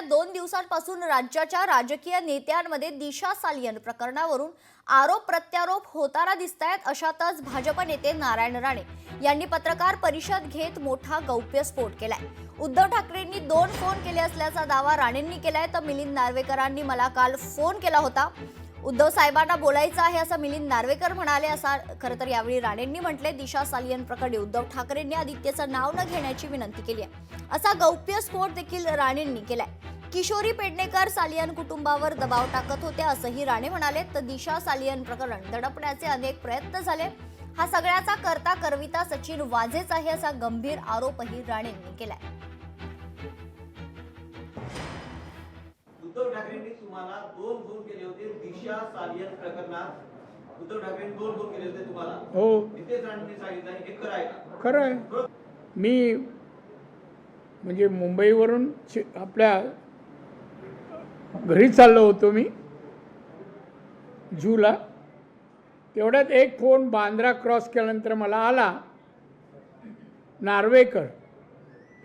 2 दिवसांपासून राज्याच्या राजकीय नेत्यांमध्ये दिशा सालियन प्रकरणावरून आरोप प्रत्यारोप होताना दिसतायत। अशातच भाजप नेते नारायण राणे यांनी पत्रकार परिषद घेत मोठा गौप्यस्फोट केलाय। उद्धव ठाकरेंनी 2 फोन केले असल्याचा दावा राणेंनी केलाय, तर मिलिंद नार्वेकरांनी मला काल फोन केला होता। उद्धव साहेबांना बोलायचं आहे असं मिलिंद नार्वेकर म्हणाले। असा खरं तर यावेळी राणेंनी म्हटले, दिशा सालियन प्रकरणी उद्धव ठाकरेंनी आदित्यचं नाव न घेण्याची विनंती केली आहे, असा गौप्यस्फोट देखील राणेंनी केलाय। किशोरी पेडणेकर सालियन कुटुंबावर दबाव टाकत होते असंही राणे म्हणाले। तर दिशा सालियन प्रकरण दडपण्याचे अनेक प्रयत्न झाले, हा सगळ्याचा करता करविता सचिन वाझेच आहे असा गंभीर आरोपही राणेंनी केलाय। उद्धव ठाकरेंनी तुम्हाला 2 फोन केले होते दिशा सालियन प्रकरणात। उद्धव ठाकरेंनी 2 फोन केले होते तुम्हाला। हो, नितेश राणेंनी सांगितलं हे खरं आहे का? खरं आहे। मी म्हणजे मुंबईवरून आपल्या घरी चाललो होतो मी जूला। तेवढ्यात एक फोन बांद्रा क्रॉस केल्यानंतर मला आला, नार्वेकर,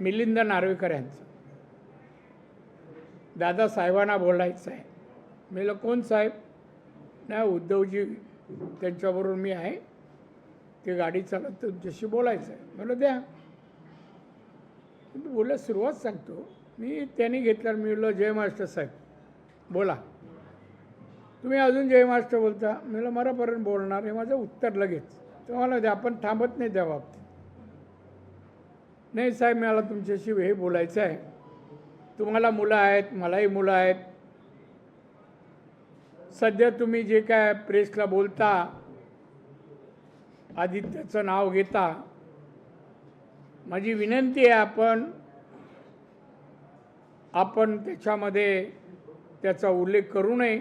मिलिंद नार्वेकर यांचा। दादा साहेबांना बोलायचं आहे। मी म्हटलं कोण साहेब? नाही, उद्धवजी त्यांच्याबरोबर मी आहे, ते गाडी चालत तुमच्याशी बोलायचं आहे। म्हटलं द्या। बोलायला सुरुवात सांगतो मी, त्यांनी घेतल्यावर मी म्हटलं जय महाराष्ट्र साहेब बोला। तुम्ही अजून जय महाराष्ट्र बोलता? मी म्हटलं मरापर्यंत बोलणार हे माझं उत्तर लगेच। तुम्हाला द्या, आपण थांबत नाही त्या बाबतीत। नाही साहेब, मला तुमच्याशी हे बोलायचं आहे। तुम्हाला मुलं आहेत, मलाही मुलं आहेत। सध्या तुम्ही जे काय प्रेसला बोलता, आदित्यचं नाव घेता, माझी विनंती आहे आपण त्याच्यामध्ये त्याचा उल्लेख करू नये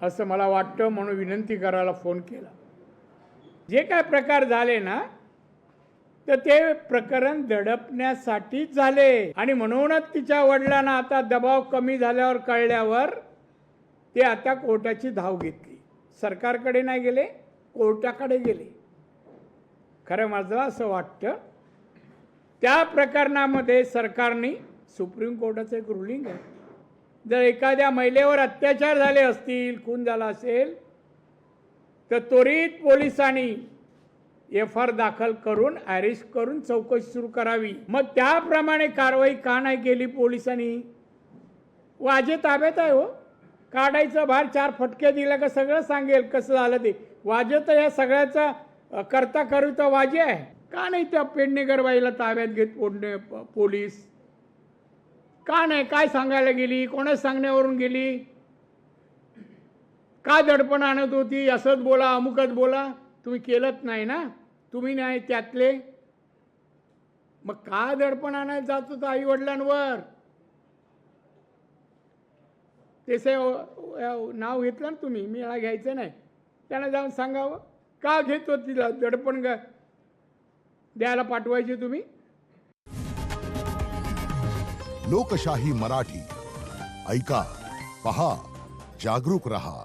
असं मला वाटतं, म्हणून विनंती करायला फोन केला। जे काय प्रकार झाले ना, तर ते प्रकरण दडपण्यासाठीच झाले आणि म्हणूनच तिच्या वडिलांना आता दबाव कमी झाल्यावर कळल्यावर ते आता कोर्टाची धाव घेतली। सरकारकडे नाही गेले, कोर्टाकडे गेले। खरं मला असं वाटतं त्या प्रकरणामध्ये सरकारने, सुप्रीम कोर्टाचं एक रुलिंग आहे, जर एखाद्या महिलेवर अत्याचार झाले असतील, खून झाला असेल, तर त्वरित पोलिसांनी FR दाखल करून अरेस्ट करून चौकशी सुरू करावी। मग त्याप्रमाणे कारवाई का नाही केली पोलिसांनी? वाजे ताब्यात आहे हो, काढायचं बाहेर, 4 फटके दिले का सगळं सांगेल कसं झालं ते। वाजे तर या सगळ्याचा करता करूता वाजे आहे। का नाही त्या पेडणेकर बाईला ताब्यात घेत पोलीस? का नाही? काय सांगायला गेली? कोणा सांगण्यावरून गेली? का दडपण आणत होती? असंच बोला, अमुकच बोला। तुम्ही केलंच नाही ना, तुम्ही नाही त्यातले, मग का दडपण आणायला जात होतं आई वडिलांवर? त्याचे नाव घेतलं ना तुम्ही, मी याला घ्यायचं नाही, त्याला जाऊन सांगावं का घेत होती दडपण द्यायला पाठवायचे तुम्ही। लोकशाही मराठी ऐका, पहा, जागरूक रहा।